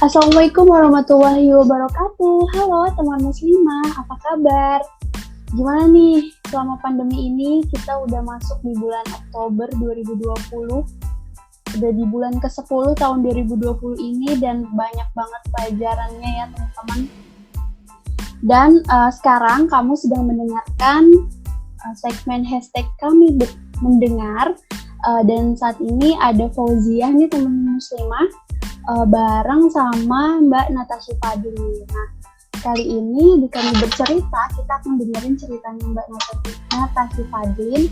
Assalamualaikum warahmatullahi wabarakatuh. Halo teman muslimah, apa kabar? Gimana nih selama pandemi ini? Kita udah masuk di bulan Oktober 2020. Udah di bulan ke-10 tahun 2020 ini dan banyak banget pelajarannya ya teman-teman. Dan sekarang kamu sedang mendengarkan segmen hashtag kami mendengar. Dan saat ini ada Fauziah nih teman muslimah bareng sama Mbak Natasha Fadli. Nah, kali ini di kami bercerita, kita akan dengerin ceritanya Mbak Natasha Fadli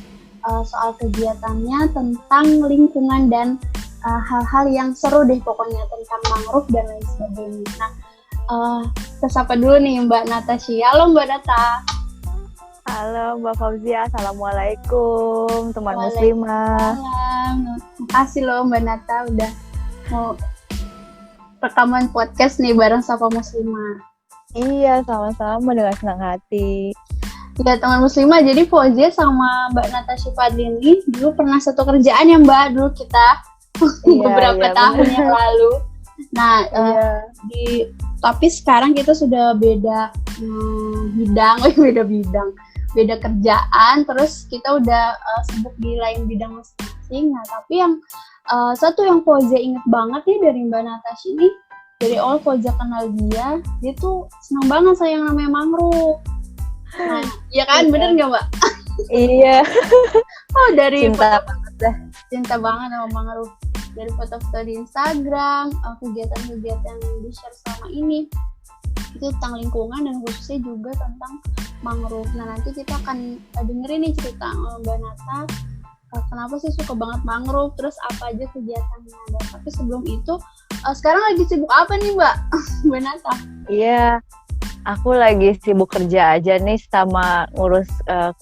soal kegiatannya tentang lingkungan dan hal-hal yang seru deh pokoknya tentang mangrove dan lain sebagainya. Nah, kita sapa dulu nih Mbak Natasha. Halo Mbak Nata. Halo Mbak Fauzia, Assalamualaikum teman muslimah. Makasih loh Mbak Nata udah mau rekaman podcast nih bareng Sapa Muslimah. Iya, sama-sama dengan senang hati. Ya teman muslimah, jadi Fauzia sama Mbak Natasha Fadli ini dulu pernah satu kerjaan ya Mbak, dulu kita beberapa tahun yang lalu. Nah, tapi sekarang kita sudah beda beda kerjaan, terus kita udah sibuk di lain bidang masing-masing. Nah, tapi yang satu yang Fauzia inget banget nih dari Mbak Natasha ini, dari awal Fauzia kenal dia tuh senang banget sama yang namanya mangrove. Nah, ya kan, bener nggak Mbak? Iya. Oh, dari cinta banget sama mangrove. Dari foto-foto di Instagram, kegiatan-kegiatan yang di-share selama ini itu tentang lingkungan dan khususnya juga tentang mangrove. Nah, nanti kita akan dengerin nih cerita Mbak Nata, kenapa sih suka banget mangrove, terus apa aja kegiatannya. Dan tapi sebelum itu, sekarang lagi sibuk apa nih Mbak Mbak Nata? Iya, aku lagi sibuk kerja aja nih sama ngurus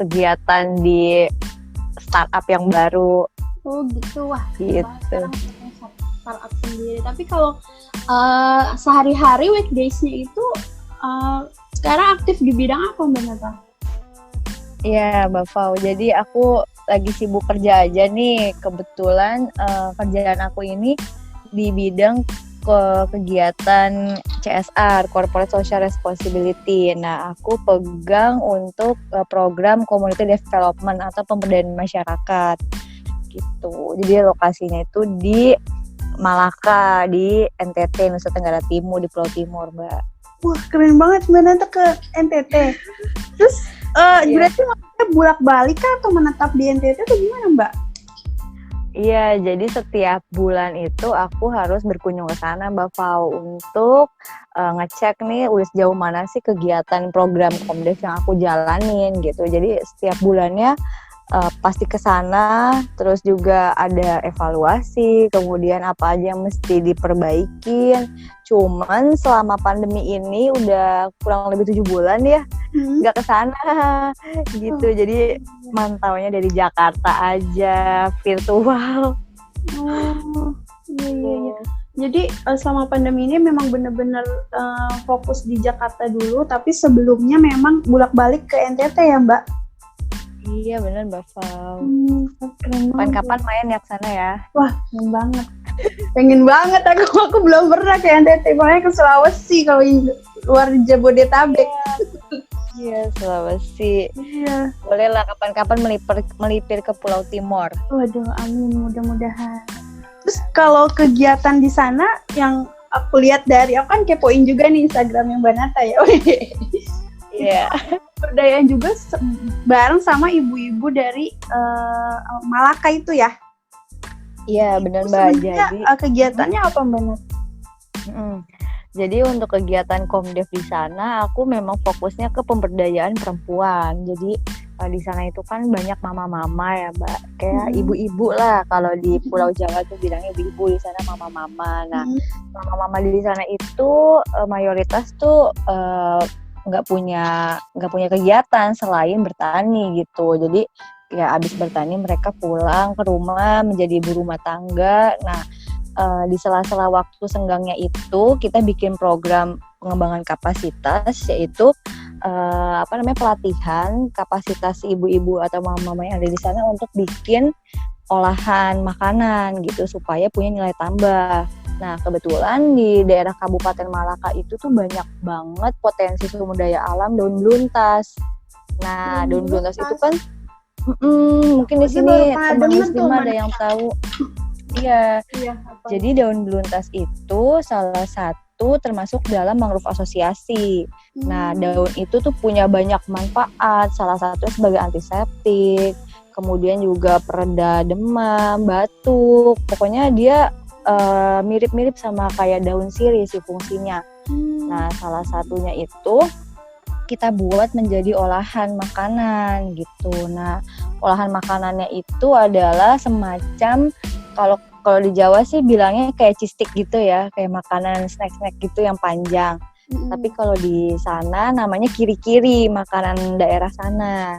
kegiatan di startup yang baru. Oh gitu, wah gitu. Sekarang startup sendiri. Tapi kalau sehari-hari weekdays-nya itu sekarang aktif di bidang apa Mbak Nata? Iya Mbak Fau, jadi aku lagi sibuk kerja aja nih. Kebetulan kerjaan aku ini di bidang kegiatan CSR, Corporate Social Responsibility. Nah, aku pegang untuk program Community Development atau pemberdayaan masyarakat gitu. Jadi lokasinya itu di Malaka, di NTT, Nusa Tenggara Timur, di Pulau Timur, Mbak. Wah, keren banget Mbak Nata ke NTT. Terus berarti maksudnya bolak-balik atau menetap di NTT atau gimana Mbak? Iya, jadi setiap bulan itu aku harus berkunjung ke sana Mbak Fau untuk ngecek nih udah sejauh mana sih kegiatan program Komdev yang aku jalanin gitu. Jadi setiap bulannya pasti ke sana, terus juga ada evaluasi, kemudian apa aja yang mesti diperbaikin. Cuman selama pandemi ini udah kurang lebih 7 bulan ya nggak ke sana gitu. Jadi mantaunya dari Jakarta aja, virtual. Oh, iya. Jadi selama pandemi ini memang benar-benar fokus di Jakarta dulu, tapi sebelumnya memang bolak-balik ke NTT ya Mbak? Iya bener Mbak Fau. Kapan-kapan main ya ke sana ya. Wah, pengen banget aku belum pernah ke NTT, makanya ke Sulawesi kalau luar Jabodetabek. Iya, Sulawesi. Iya. Boleh lah kapan-kapan melipir ke Pulau Timur. Waduh, amin, mudah-mudahan. Terus kalau kegiatan di sana yang aku lihat aku kan kepoin juga nih Instagram yang Mbak Nata ya. Iya. Pemberdayaan juga bareng sama ibu-ibu dari Malaka itu ya? Iya, benar Mbak. Jadi kegiatannya apa Mbak Nat? Jadi untuk kegiatan Komdev di sana, aku memang fokusnya ke pemberdayaan perempuan. Jadi di sana itu kan banyak mama-mama ya Mbak, kayak ibu-ibu lah. Kalau di Pulau Jawa tuh bilangnya ibu-ibu, di sana mama-mama. Nah, mama-mama di sana itu mayoritas tuh nggak punya kegiatan selain bertani gitu. Jadi ya abis bertani mereka pulang ke rumah menjadi ibu rumah tangga. Nah, di sela-sela waktu senggangnya itu kita bikin program pengembangan kapasitas, yaitu pelatihan kapasitas ibu-ibu atau mama-mama yang ada di sana untuk bikin olahan makanan gitu supaya punya nilai tambah. Nah, kebetulan di daerah Kabupaten Malaka itu tuh banyak banget potensi sumber daya alam daun beluntas. Nah, daun beluntas itu kan mungkin di sini teman muslimah ada yang tahu. Iya. Jadi daun beluntas itu salah satu termasuk dalam mangrove asosiasi. Nah, daun itu tuh punya banyak manfaat. Salah satunya sebagai antiseptik, kemudian juga pereda demam, batuk. Pokoknya dia mirip-mirip sama kayak daun sirih sih fungsinya. Nah, salah satunya itu kita buat menjadi olahan makanan gitu. Nah, olahan makanannya itu adalah semacam kalau di Jawa sih bilangnya kayak cistik gitu ya, kayak makanan snack-snack gitu yang panjang. Tapi kalau di sana namanya kiri-kiri, makanan daerah sana.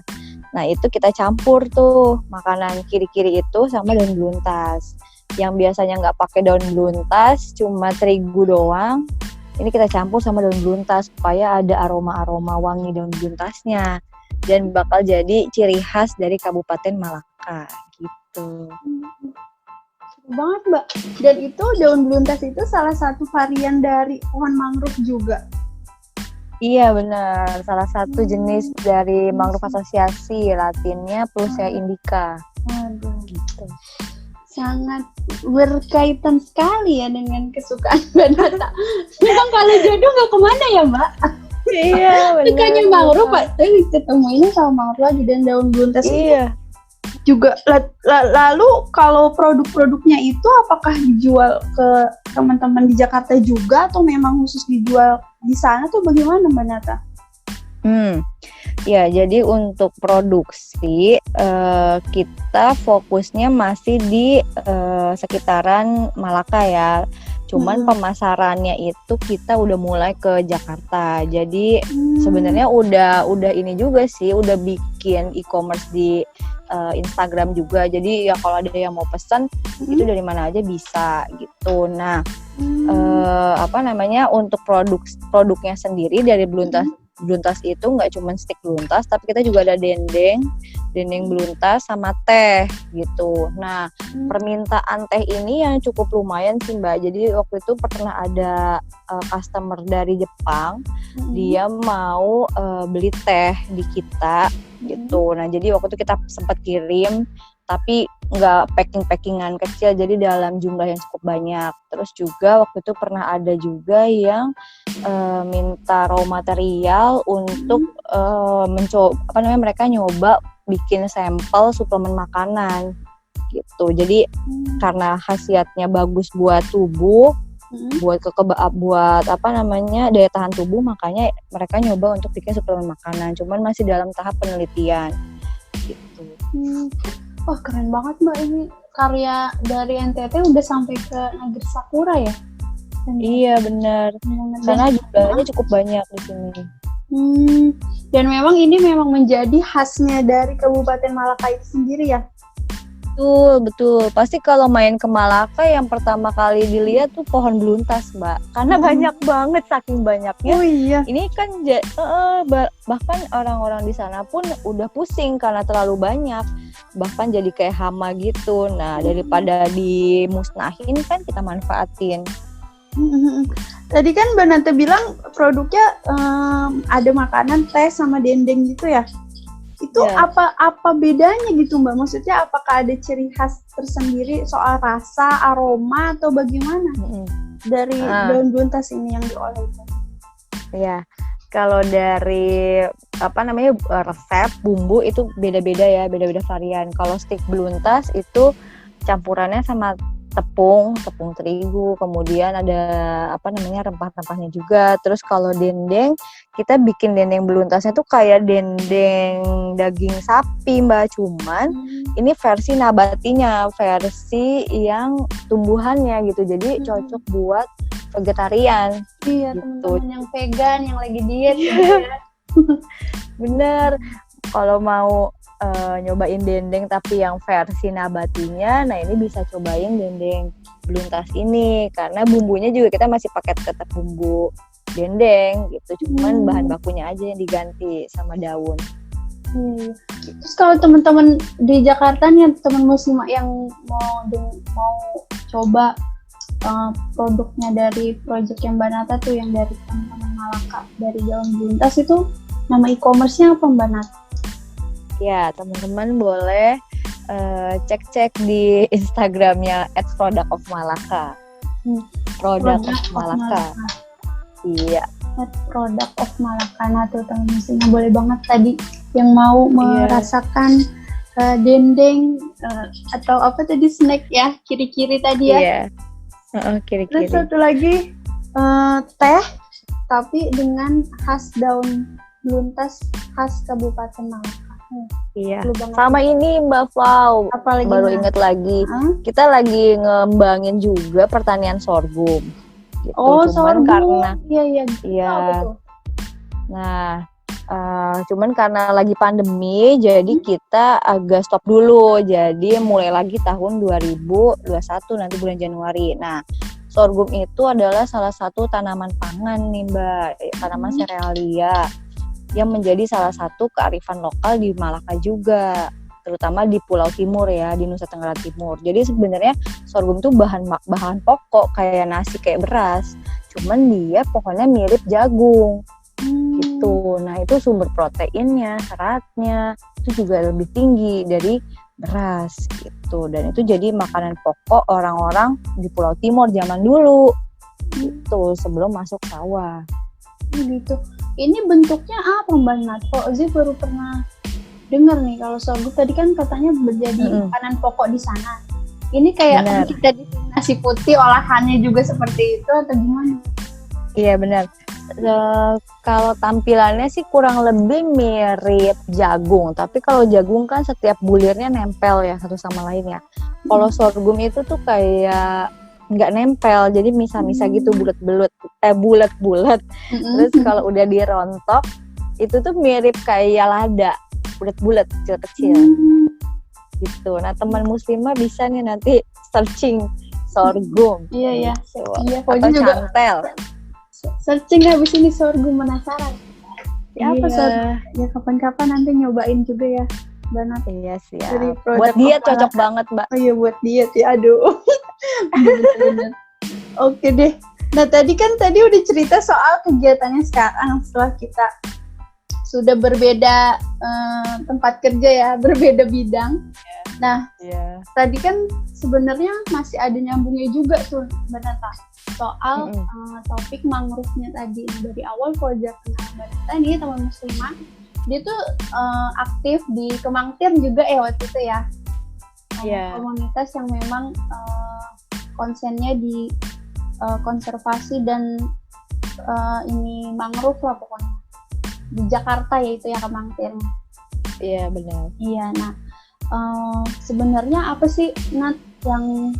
Nah, itu kita campur tuh makanan kiri-kiri itu sama daun beluntas. Yang biasanya nggak pakai daun beluntas, cuma terigu doang. Ini kita campur sama daun beluntas supaya ada aroma-aroma wangi daun beluntasnya. Dan bakal jadi ciri khas dari Kabupaten Malaka gitu. Seru banget, Mbak. Dan itu daun beluntas itu salah satu varian dari pohon mangrove juga. Iya benar, salah satu jenis dari mangrove asosiasi, latinnya Plusea indica. Waduh, gitu. Sangat berkaitan sekali ya dengan kesukaan Mbak Nata. Memang kalau jodoh nggak kemana ya, Mbak? Iya benar. Sukanya mangrove, Pak. Tapi ketemuinnya sama mangrove lagi dan daun beluntas iya. Juga. Lalu kalau produk-produknya itu apakah dijual ke teman-teman di Jakarta juga atau memang khusus dijual di sana tuh bagaimana, Mbak Nata? Ya, jadi untuk produksi kita fokusnya masih di sekitaran Malaka ya. Cuman pemasarannya itu kita udah mulai ke Jakarta. Jadi sebenarnya udah ini juga sih, udah bikin e-commerce di Instagram juga. Jadi ya kalau ada yang mau pesan itu dari mana aja bisa gitu. Nah, untuk produknya sendiri dari beluntas itu nggak cuma stik beluntas, tapi kita juga ada dendeng beluntas sama teh gitu. Nah, permintaan teh ini yang cukup lumayan sih Mbak. Jadi waktu itu pernah ada customer dari Jepang, dia mau beli teh di kita gitu. Nah, jadi waktu itu kita sempat kirim, tapi nggak packingan kecil, jadi dalam jumlah yang cukup banyak. Terus juga waktu itu pernah ada juga yang minta raw material untuk mereka nyoba bikin sampel suplemen makanan gitu. Jadi karena khasiatnya bagus buat tubuh, buat daya tahan tubuh, makanya mereka nyoba untuk bikin suplemen makanan. Cuman masih dalam tahap penelitian gitu. Wah, keren banget Mbak, ini karya dari NTT udah sampai ke Negeri Sakura ya? Iya benar. Karena jumlahnya cukup banyak di sini. Dan memang ini menjadi khasnya dari Kabupaten Malaka itu sendiri ya? Betul. Pasti kalau main ke Malaka yang pertama kali dilihat tuh pohon beluntas, Mbak. Karena banyak banget, saking banyaknya. Oh iya. Ini kan bahkan orang-orang di sana pun udah pusing karena terlalu banyak. Bahkan jadi kayak hama gitu. Nah, daripada dimusnahin kan kita manfaatin. Tadi kan Mbak Nata bilang produknya ada makanan, teh sama dendeng gitu ya? Itu apa bedanya gitu Mbak? Maksudnya apakah ada ciri khas tersendiri soal rasa, aroma atau bagaimana dari daun beluntas ini yang diolah itu? Ya, kalau dari resep bumbu itu beda-beda ya, beda-beda varian. Kalau stik beluntas itu campurannya sama tepung terigu, kemudian ada rempah-rempahnya juga. Terus kalau dendeng, kita bikin dendeng beluntasnya tuh kayak dendeng daging sapi Mbak, cuman ini versi nabatinya, versi yang tumbuhannya gitu. Jadi cocok buat vegetarian. Iya, gitu. Teman-teman yang vegan, yang lagi diet gitu ya. Bener. Kalau mau nyobain dendeng tapi yang versi nabatinya, nah ini bisa cobain dendeng beluntas ini, karena bumbunya juga kita masih pakai tetap bumbu dendeng gitu, cuman bahan bakunya aja yang diganti sama daun. Terus kalau teman-teman di Jakarta nih, teman muslimah yang mau coba produknya dari project yang Mbak Nata tuh, yang dari teman-teman Malaka, dari Daun Buntas itu, nama e-commerce-nya apa Mbak Nata? Ya, teman-teman boleh cek-cek di Instagramnya @productofmalaka. Product of Malaka. Iya. Product of Malaka. Nah tuh teman-teman boleh banget tadi yang mau merasakan dendeng atau apa tadi, snack ya, kiri-kiri tadi ya. Iya. Kiri-kiri. Terus satu lagi teh tapi dengan khas daun luntas khas Kabupaten Malaka. Iya. Sama ini Mbak Flau. Apalagi baru ingat lagi. Kita lagi ngembangin juga pertanian sorghum. Gitu. Cuman sorghum. Karena iya. Nah, cuman karena lagi pandemi, jadi kita agak stop dulu. Jadi mulai lagi tahun 2021 nanti bulan Januari. Nah, sorghum itu adalah salah satu tanaman pangan nih Mbak, tanaman serealia yang menjadi salah satu kearifan lokal di Malaka juga, terutama di Pulau Timur ya, di Nusa Tenggara Timur. Jadi sebenarnya sorghum itu bahan pokok kayak nasi, kayak beras, cuman dia pokoknya mirip jagung gitu. Nah itu sumber proteinnya, seratnya itu juga lebih tinggi dari beras gitu, dan itu jadi makanan pokok orang-orang di Pulau Timur zaman dulu gitu, sebelum masuk sawah gitu. Ini bentuknya apa Mbak Nat? Kok Ozi baru pernah dengar nih kalau sorghum tadi kan katanya menjadi makanan pokok di sana. Ini kayak kita di nasi putih olahannya juga seperti itu atau gimana? Iya benar. Kalau tampilannya sih kurang lebih mirip jagung, tapi kalau jagung kan setiap bulirnya nempel ya satu sama lain ya. Kalau sorghum itu tuh kayak nggak nempel, jadi misah-misah gitu, bulat-bulat. Terus kalau udah dirontok itu tuh mirip kayak lada, bulat-bulat kecil-kecil gitu. Nah teman muslimah bisa nih nanti searching sorghum. Iya. Atau cantel. Searching habis ini sorghum, penasaran. Apa sorghum? Ya kapan-kapan nanti nyobain juga ya, Mbak Nat. Iya siap. Buat diet cocok banget Mbak. Oh iya buat diet ya, aduh. Bener. Oke deh. Nah tadi udah cerita soal kegiatannya sekarang setelah kita sudah berbeda tempat kerja ya, berbeda bidang. Nah tadi kan sebenarnya masih ada nyambungnya juga tuh Mbak Nata soal topik mangrove-nya tadi. Dari awal Koja kenal Mbak Nata nih, teman muslimah, dia tuh aktif di Kemangtir juga waktu itu ya. Komunitas yang memang konsennya di konservasi dan ini mangrove lah pokoknya di Jakarta, yaitu ya Kemangtirnya. Iya benar. Iya. Nah sebenarnya apa sih Nat yang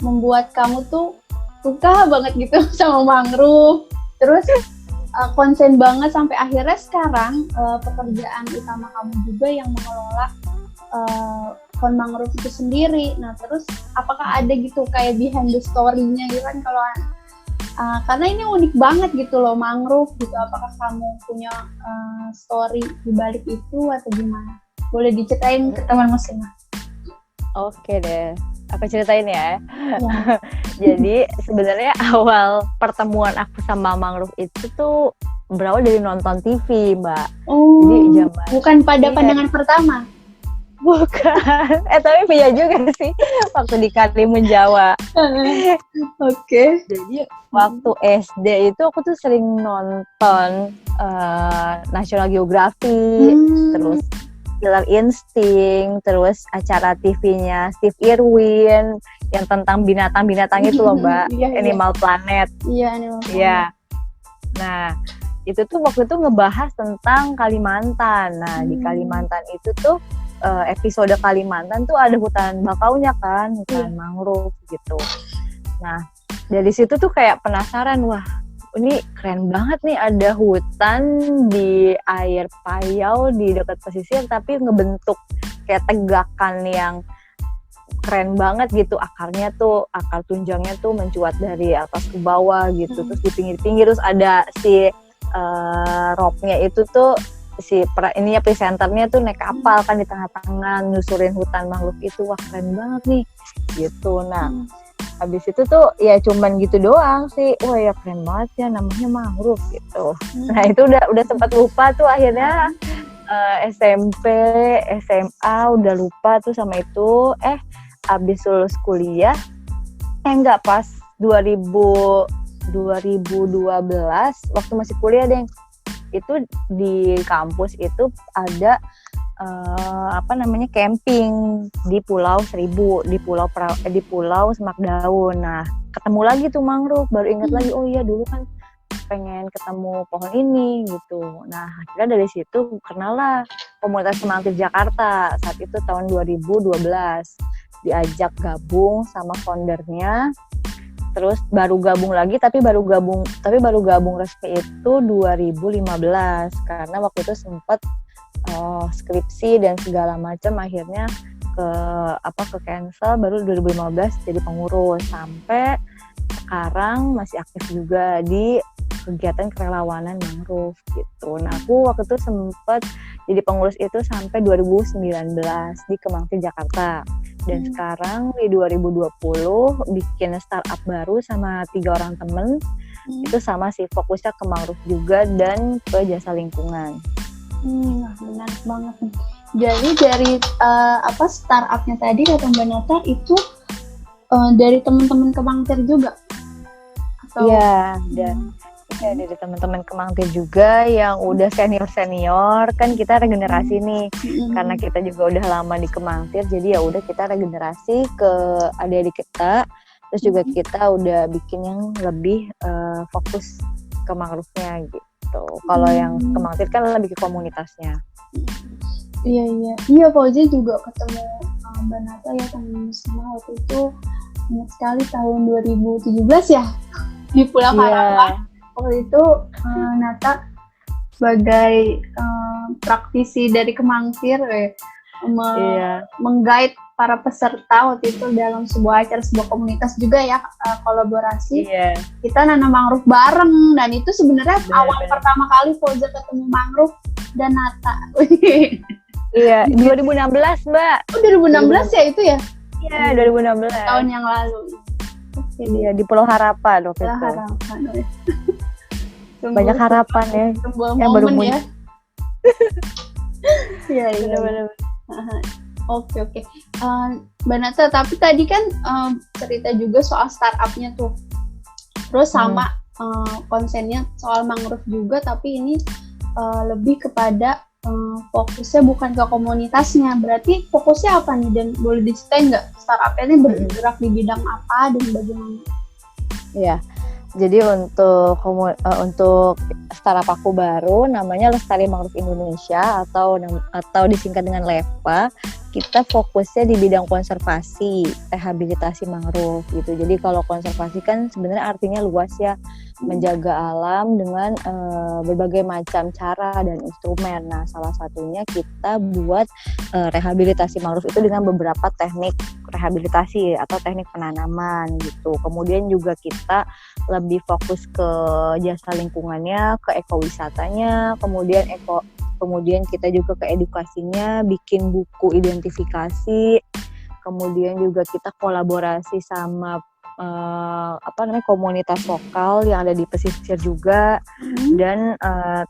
membuat kamu tuh suka banget gitu sama mangrove, terus konsen banget sampai akhirnya sekarang pekerjaan utama kamu juga yang mengelola pohon mangrove itu sendiri. Nah terus apakah ada gitu kayak behind the story-nya gitu kan, kalau karena ini unik banget gitu loh mangrove gitu, apakah kamu punya story di balik itu atau gimana? Boleh diceritain ke teman muslimah. Oke deh, aku ceritain ya. Jadi sebenarnya awal pertemuan aku sama mangrove itu tuh berawal dari nonton TV, Mbak. Jadi zaman bukan pada pandangan pertama. Bukan. Tapi punya juga sih waktu di Karimun Jawa. Oke. Jadi waktu SD itu aku tuh sering nonton National Geographic, terus Killer Instinct, terus acara TV-nya Steve Irwin yang tentang binatang-binatang itu loh Mbak, Animal Planet. Iya, Animal Planet. Iya. Nah, itu tuh waktu itu ngebahas tentang Kalimantan. Nah, di Kalimantan itu tuh episode Kalimantan tuh ada hutan bakaunya kan, hutan mangrove gitu. Nah, dari situ tuh kayak penasaran, wah ini keren banget nih ada hutan di air payau di dekat pesisir tapi ngebentuk kayak tegakan yang keren banget gitu, akarnya tuh, akar tunjangnya tuh mencuat dari atas ke bawah gitu, terus di pinggir-pinggir terus ada si rope-nya itu tuh ininya presenternya tuh naik kapal kan di tengah-tengah nyusurin hutan mangrove itu, wah keren banget nih gitu. Nah Habis itu tuh ya cuman gitu doang sih. Wah ya keren banget ya namanya mangrove gitu. Nah itu udah sempat lupa tuh akhirnya SMP, SMA udah lupa tuh sama itu. Abis lulus kuliah, enggak pas 2012 waktu masih kuliah deh. Itu di kampus itu ada camping di Pulau Seribu, di Pulau Semak Daun. Nah, ketemu lagi tuh mangrove, baru ingat lagi, oh iya dulu kan pengen ketemu pohon ini gitu. Nah, akhirnya dari situ kenal lah komunitas Kemangtir Jakarta. Saat itu tahun 2012 diajak gabung sama foundernya. Terus baru gabung lagi tapi baru gabung resmi itu 2015 karena waktu itu sempat skripsi dan segala macam akhirnya ke cancel, baru 2015 jadi pengurus sampai sekarang masih aktif juga di kegiatan kerelawanan mangrove gitu. Nah aku waktu itu sempat jadi pengurus itu sampai 2019 di Kemangtir Jakarta dan sekarang di 2020 bikin startup baru sama 3 orang temen. Itu sama sih, fokusnya ke mangrove juga dan ke jasa lingkungan. Menarik banget nih. Jadi dari startupnya tadi kata Mbak Nata itu dari teman-teman Kemangtir juga? Iya, dari teman-teman Kemangtir juga yang udah senior kan kita regenerasi nih. Karena kita juga udah lama di Kemangtir, jadi ya udah kita regenerasi ke adik-adik kita. Terus juga kita udah bikin yang lebih fokus ke mangrove-nya gitu. Kalau yang Kemangtir kan lebih ke komunitasnya. Iya Fauzi juga ketemu Mbak Nata ya teman Muslimah waktu itu ingat sekali tahun 2017 ya di Pulau Harapan. Waktu itu Nata sebagai praktisi dari Kemangtir meng-guide para peserta waktu itu dalam sebuah komunitas juga ya, kolaborasi. Kita nanam mangrove bareng dan itu sebenarnya awal pertama kali Fauza ketemu mangrove dan Nata. Iya, 2016 Mbak. Oh 2016 ya itu ya? Iya 2016. Tahun yang lalu. Iya di Pulau Harapan waktu itu. Harapan. Banyak harapan ya. Yang baru ya. Iya. Oke. Mbak Nata, tapi tadi kan cerita juga soal startupnya tuh. Terus sama konsennya soal mangrove juga, tapi ini lebih kepada fokusnya bukan ke komunitasnya. Berarti fokusnya apa nih? Dan boleh diceritain nggak startupnya ini bergerak di bidang apa dan bagaimana? Iya. Jadi untuk startup aku baru namanya Lestari Mangrove Indonesia atau disingkat dengan LEPA. Kita fokusnya di bidang konservasi, rehabilitasi mangrove gitu. Jadi kalau konservasi kan sebenarnya artinya luas ya, menjaga alam dengan berbagai macam cara dan instrumen. Nah, salah satunya kita buat rehabilitasi mangrove itu dengan beberapa teknik rehabilitasi atau teknik penanaman gitu. Kemudian juga kita lebih fokus ke jasa lingkungannya, ke ekowisatanya, kemudian kita juga ke edukasinya, bikin buku identifikasi, kemudian juga kita kolaborasi sama komunitas lokal yang ada di pesisir juga. Dan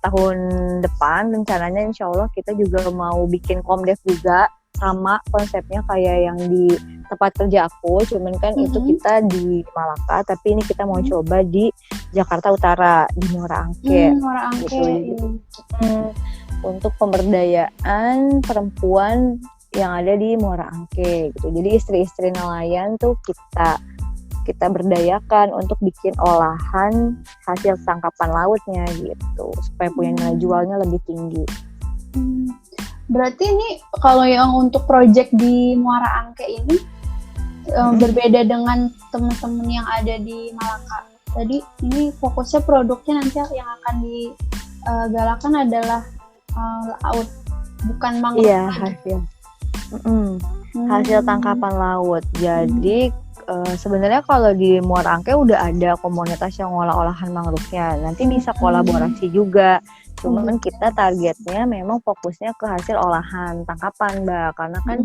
tahun depan rencananya insya Allah kita juga mau bikin komdev juga, sama konsepnya kayak yang di tempat kerja aku, cuman kan itu kita di Malaka, tapi ini kita mau coba di Jakarta Utara, di Muara Angke. Gitu. Untuk pemberdayaan perempuan yang ada di Muara Angke gitu. Jadi istri-istri nelayan tuh kita berdayakan untuk bikin olahan hasil tangkapan lautnya gitu, supaya punya nilai jualnya lebih tinggi. Berarti ini kalau yang untuk proyek di Muara Angke ini berbeda dengan teman-teman yang ada di Malaka. Jadi ini fokusnya produknya nanti yang akan digalakan adalah laut, bukan mangrove. Iya, hasil tangkapan laut. Jadi Sebenarnya kalau di Muara Angke udah ada komunitas yang ngolah olahan mangrove-nya. Nanti bisa kolaborasi juga. Cuman kita targetnya memang fokusnya ke hasil olahan tangkapan, Mbak. Karena kan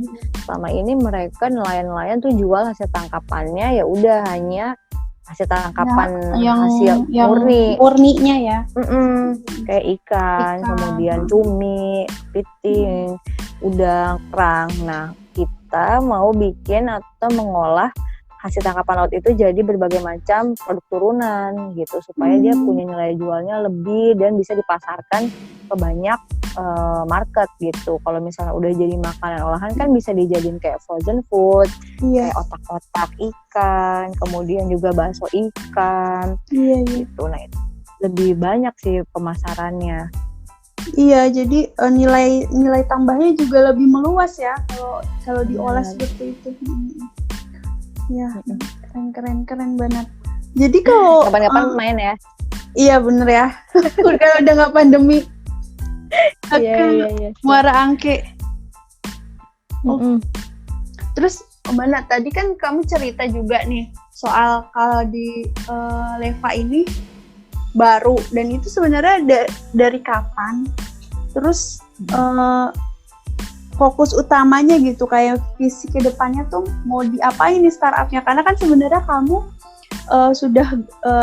selama ini mereka nelayan-nelayan tuh jual hasil tangkapannya ya udah hanya hasil tangkapan hasil murninya ya. Kayak ikan, kemudian cumi, piting, udang, kerang. Nah, kita mau bikin atau mengolah hasil tangkapan laut itu jadi berbagai macam produk turunan gitu supaya dia punya nilai jualnya lebih dan bisa dipasarkan ke banyak market gitu. Kalau misalnya udah jadi makanan olahan kan bisa dijadiin kayak frozen food, kayak otak-otak ikan, kemudian juga bakso ikan, gitu. Nah, itu lebih banyak sih pemasarannya. Iya, jadi nilai tambahnya juga lebih meluas ya kalau diolah seperti itu. Ya, keren banget. Jadi kalau kapan-kapan main ya. Iya bener ya. udah nggak pandemi. Iya. Muara Angke. Terus Mbak, tadi kan kamu cerita juga nih soal kalau di Leva ini baru dan itu sebenarnya dari kapan? Terus fokus utamanya gitu kayak visi ke depannya tuh mau diapain nih startupnya, karena kan sebenarnya kamu sudah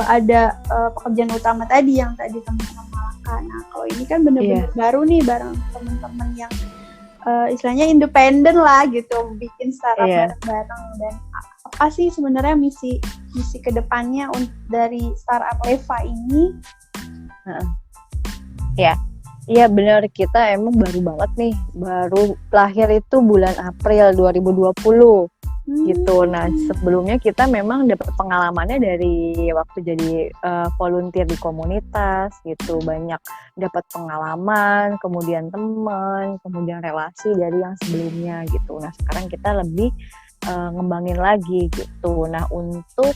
ada pekerjaan utama tadi yang tadi teman-teman Malaka. Nah kalau ini kan benar-benar baru nih bareng teman-teman yang istilahnya independen lah gitu, bikin startup bareng-bareng. Dan apa sih sebenarnya misi ke depannya dari startup Leva ini? Iya benar, kita emang baru banget nih, baru lahir itu bulan April 2020 gitu. Nah sebelumnya kita memang dapat pengalamannya dari waktu jadi volunteer di komunitas gitu, banyak dapat pengalaman, kemudian teman, kemudian relasi dari yang sebelumnya gitu. Nah sekarang kita lebih ngembangin lagi gitu. Nah untuk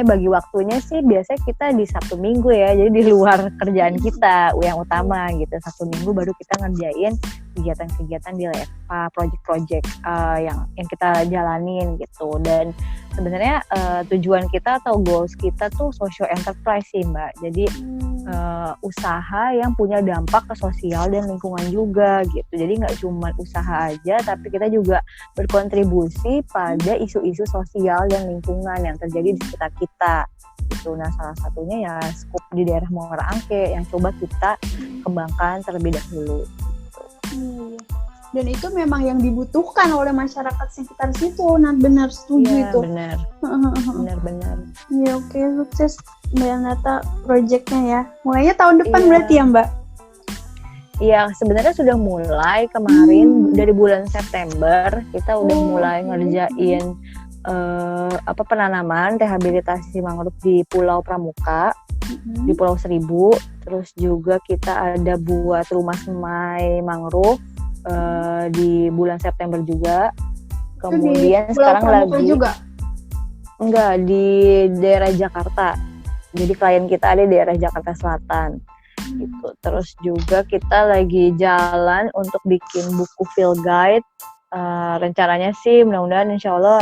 bagi waktunya sih biasanya kita di Sabtu Minggu ya, jadi di luar kerjaan kita yang utama gitu. Sabtu Minggu baru kita ngerjain kegiatan-kegiatan di Leva, project-project yang kita jalanin gitu. Dan sebenarnya tujuan kita atau goals kita tuh social enterprise sih Mbak. Jadi usaha yang punya dampak ke sosial dan lingkungan juga gitu. Jadi nggak cuma usaha aja, tapi kita juga berkontribusi pada isu-isu sosial dan lingkungan yang terjadi di sekitar kita gitu. Nah salah satunya ya Scoop di daerah Muara Angke yang coba kita kembangkan terlebih dahulu gitu. Dan itu memang yang dibutuhkan oleh masyarakat sekitar situ. Nah benar, setuju itu. Benar. Iya oke, sukses Mbak Yanata projectnya ya. Mulainya tahun depan berarti ya Mbak? Iya, sebenarnya sudah mulai kemarin dari bulan September kita udah mulai ngerjain penanaman rehabilitasi mangrove di Pulau Pramuka, di Pulau Seribu. Terus juga kita ada buat rumah semai mangrove di bulan September juga. Kemudian sekarang lagi juga? Enggak, di daerah Jakarta. Jadi klien kita ada di daerah Jakarta Selatan. Gitu. Terus juga kita lagi jalan untuk bikin buku field guide. Rencananya sih mudah-mudahan insya Allah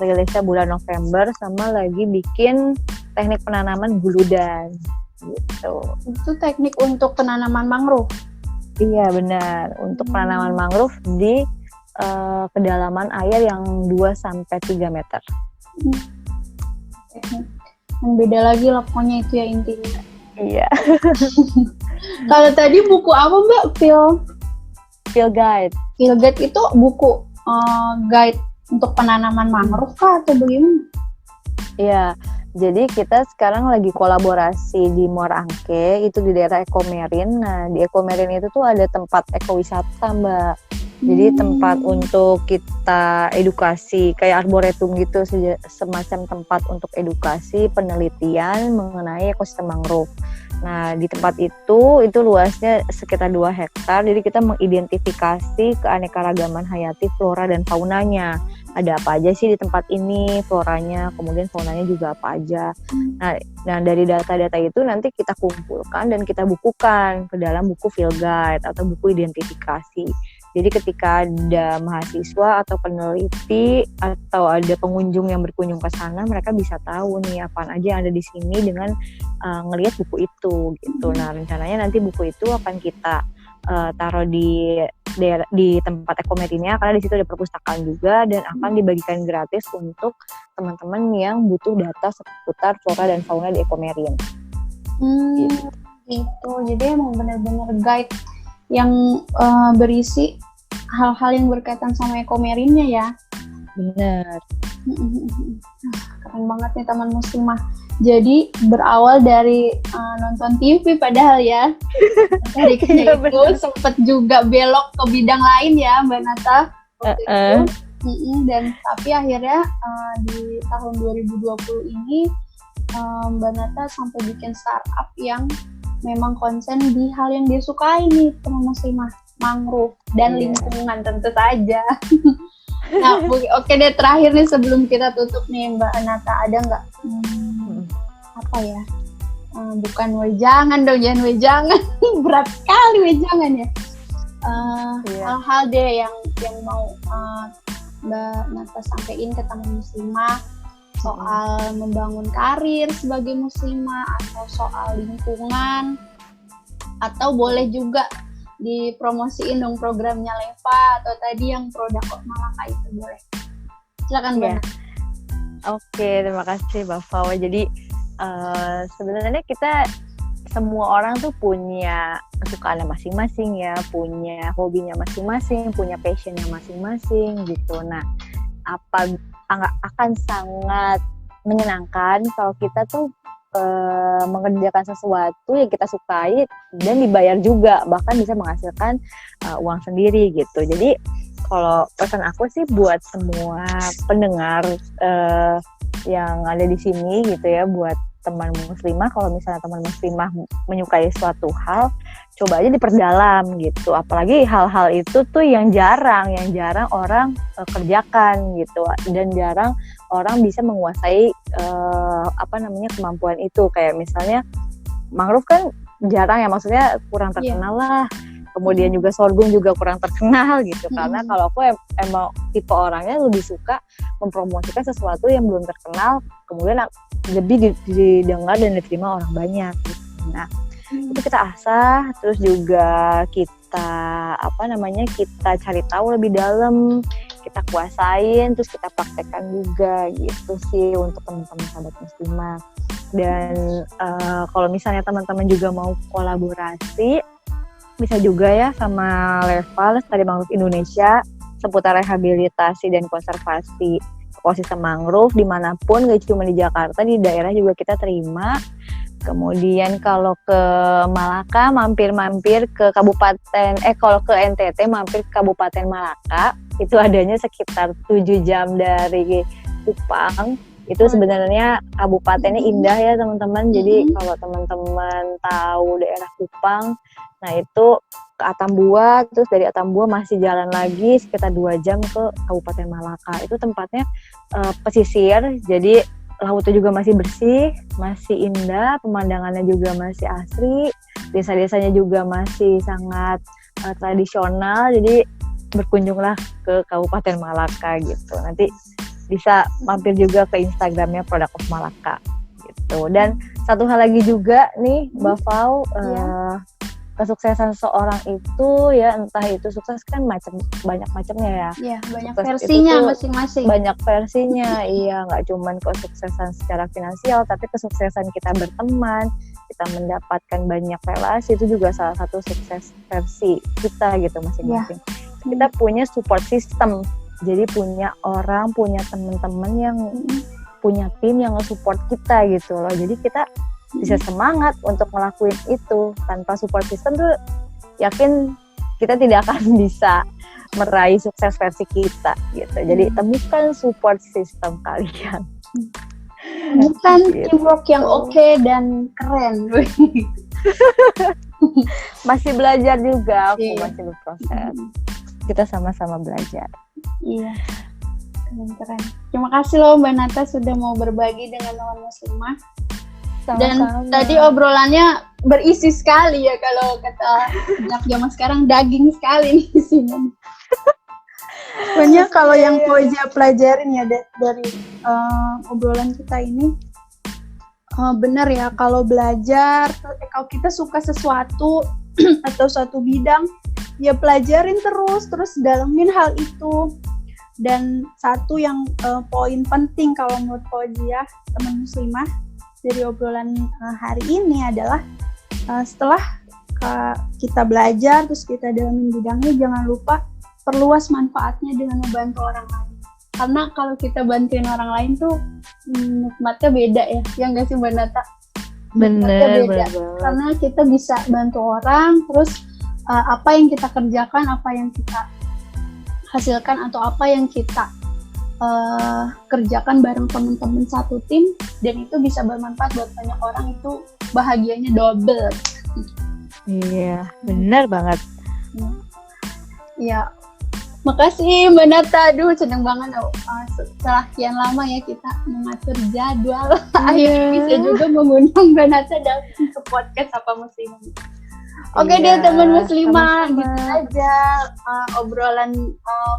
rilisnya bulan November, sama lagi bikin teknik penanaman guludan gitu. Itu teknik untuk penanaman mangrove? Iya benar, untuk penanaman mangrove di kedalaman air yang 2-3 meter. Yang beda lagi lakonnya itu ya intinya. Iya. Kalau tadi buku apa Mbak? Field guide. Field guide itu buku guide untuk penanaman mangrove kah atau bagaimana? Iya, jadi kita sekarang lagi kolaborasi di Muara Angke, itu di daerah Ekomerin. Nah di Ekomerin itu tuh ada tempat ekowisata Mbak. Jadi tempat untuk kita edukasi, kayak arboretum gitu, semacam tempat untuk edukasi penelitian mengenai ekosistem mangrove. Nah di tempat itu luasnya sekitar 2 hektar, jadi kita mengidentifikasi keanekaragaman hayati flora dan faunanya. Ada apa aja sih di tempat ini, floranya, kemudian faunanya juga apa aja. Nah dari data-data itu nanti kita kumpulkan dan kita bukukan ke dalam buku field guide atau buku identifikasi Jadi ketika ada mahasiswa atau peneliti atau ada pengunjung yang berkunjung ke sana, mereka bisa tahu nih apaan aja yang ada di sini dengan ngelihat buku itu gitu. Nah, rencananya nanti buku itu akan kita taruh di tempat Ekomer ini, karena di situ ada perpustakaan juga, dan akan dibagikan gratis untuk teman-teman yang butuh data seputar flora dan fauna di Ekomerin. Gitu. Jadi emang benar-benar guide yang berisi hal-hal yang berkaitan sama Ekomerinnya ya. Bener. Keren banget nih teman muslimah. Jadi berawal dari nonton TV padahal ya. Tariknya itu sempat juga belok ke bidang lain ya Mbak Nata waktu itu. Dan tapi akhirnya di tahun 2020 ini Mbak Nata sampai bikin startup yang memang konsen di hal yang dia sukai nih teman muslimah, mangrove dan lingkungan tentu saja. Nah, oke deh, terakhir nih sebelum kita tutup nih Mbak Nata, ada nggak apa ya? Bukan wejangan dong, jangan wejangan, berat sekali wejangan ya. Hal-hal deh yang mau Mbak Nata sampaikan ke teman muslimah soal membangun karir sebagai muslimah, atau soal lingkungan, atau boleh juga dipromosiin dong programnya Leva, atau tadi yang produk Malaka itu boleh. Silakan Mbak. Oke, terima kasih Mbak Fawa. Jadi sebenarnya kita semua orang tuh punya kesukaannya masing-masing ya, punya hobinya masing-masing, punya passionnya masing-masing gitu. Nah, akan sangat menyenangkan kalau kita tuh mengerjakan sesuatu yang kita sukai dan dibayar juga, bahkan bisa menghasilkan uang sendiri gitu. Jadi kalau pesan aku sih buat semua pendengar yang ada di sini gitu ya, buat teman muslimah, kalau misalnya teman muslimah menyukai suatu hal, coba aja diperdalam gitu. Apalagi hal-hal itu tuh yang jarang orang kerjakan gitu, dan jarang orang bisa menguasai kemampuan itu. Kayak misalnya mangrove kan jarang ya, maksudnya kurang terkenal lah. Kemudian juga sorghum juga kurang terkenal gitu. Karena kalau aku emang tipe orangnya lebih suka mempromosikan sesuatu yang belum terkenal, kemudian lebih didengar dan diterima orang banyak gitu. Nah, itu kita asah, terus juga kita kita cari tahu lebih dalam, kita kuasain, terus kita praktekkan juga gitu sih untuk teman-teman sahabat muslimah. Dan kalau misalnya teman-teman juga mau kolaborasi, bisa juga ya sama Leva, Lestari Mangrove Indonesia, seputar rehabilitasi dan konservasi ekosistem mangrove dimanapun, gak cuma di Jakarta, di daerah juga kita terima. Kemudian kalau ke Malaka, mampir ke kabupaten, kalau ke NTT mampir ke Kabupaten Malaka, itu adanya sekitar 7 jam dari Kupang. Itu sebenarnya kabupatennya indah ya teman-teman. Jadi kalau teman-teman tahu daerah Kupang, nah itu ke Atambua, terus dari Atambua masih jalan lagi sekitar 2 jam ke Kabupaten Malaka. Itu tempatnya pesisir, jadi lautnya juga masih bersih, masih indah, pemandangannya juga masih asri, desa-desanya juga masih sangat tradisional. Jadi berkunjunglah ke Kabupaten Malaka gitu. Nanti bisa mampir juga ke Instagramnya Product of Malaka gitu. Dan satu hal lagi juga nih Mbak Fau, kesuksesan seorang itu ya, entah itu sukses kan banyak macamnya ya. Iya, banyak versinya masing-masing. Banyak versinya, iya, nggak cuman kesuksesan secara finansial, tapi kesuksesan kita berteman, kita mendapatkan banyak relasi, itu juga salah satu sukses versi kita gitu masing-masing. Kita punya support system. Jadi punya orang, punya teman-teman yang punya tim yang nge-support kita gitu loh. Jadi kita bisa semangat untuk ngelakuin itu. Tanpa support system tuh yakin kita tidak akan bisa meraih sukses versi kita gitu. Jadi temukan support system kalian. Bukan gitu. Teamwork yang oke dan keren. Masih belajar juga, aku masih berproses. Kita sama-sama belajar. Iya, keren. Terima kasih loh Mbak Nata sudah mau berbagi dengan teman muslimah. Sama-sama. Dan tadi obrolannya berisi sekali ya, kalau kata anak zaman sekarang daging sekali nih sini. Soalnya kalau Iya, yang iya. Fauzia pelajarin ya dari obrolan kita ini, benar ya, kalau belajar, kalau kita suka sesuatu atau suatu bidang, ya pelajarin terus dalamin hal itu. Dan satu yang poin penting kalau menurut Fauzia, teman muslimah, dari obrolan hari ini adalah setelah kita belajar terus kita dalamin bidangnya, jangan lupa perluas manfaatnya dengan membantu orang lain. Karena kalau kita bantuin orang lain tuh nikmatnya beda ya, yang nggak sih Mbak Nata? Bener Beda. banget. Karena kita bisa bantu orang, terus apa yang kita kerjakan, apa yang kita hasilkan, atau apa yang kita kerjakan bareng teman-teman satu tim, dan itu bisa bermanfaat buat banyak orang, itu bahagianya double. Iya, bener banget. Ya, makasih Mbak Nata. Aduh, seneng banget setelah sekian lama ya kita mengatur jadwal. Akhirnya bisa juga mengundang Mbak Nata datang ke podcast Apa Muslimah. Oke deh teman muslimah, sama-sama. gitu aja obrolan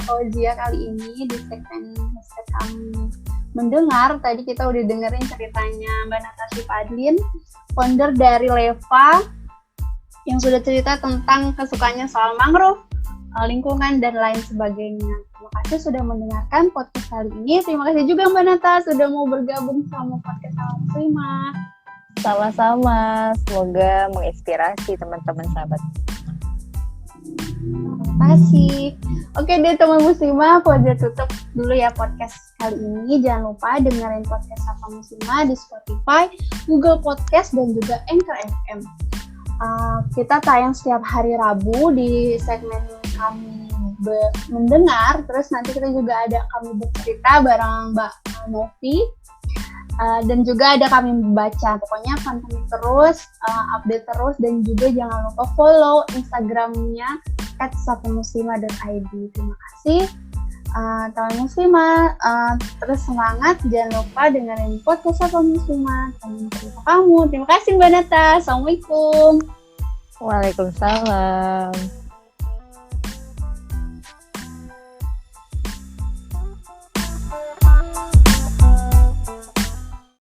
Fauzia kali ini di segmen hashtag kami mendengar. Tadi kita udah dengerin ceritanya Mbak Natasha Fadlin, founder dari Leva, yang sudah cerita tentang kesukaannya soal mangrove, lingkungan, dan lain sebagainya. Terima kasih sudah mendengarkan podcast kali ini. Terima kasih juga Mbak Nata sudah mau bergabung sama podcast Apa Muslimah. Sama-sama, semoga menginspirasi teman-teman sahabat. Terima kasih. Oke deh teman muslimah, Fauzia tutup dulu ya podcast kali ini. Jangan lupa dengerin podcast Apa Muslimah di Spotify, Google Podcast, dan juga Anchor FM. Kita tayang setiap hari Rabu di segmen kami mendengar. Terus nanti kita juga ada kami bercerita bareng Mbak Novi. Dan juga ada kami membaca. Pokoknya pantengin terus, update terus, dan juga jangan lupa follow Instagramnya @sapamuslimah.id. Terima kasih teman muslimah, terus semangat, jangan lupa dengerin podcast Apa Muslimah, teman cerita kamu. Terima kasih Mbak Nata. Assalamualaikum. Waalaikumsalam.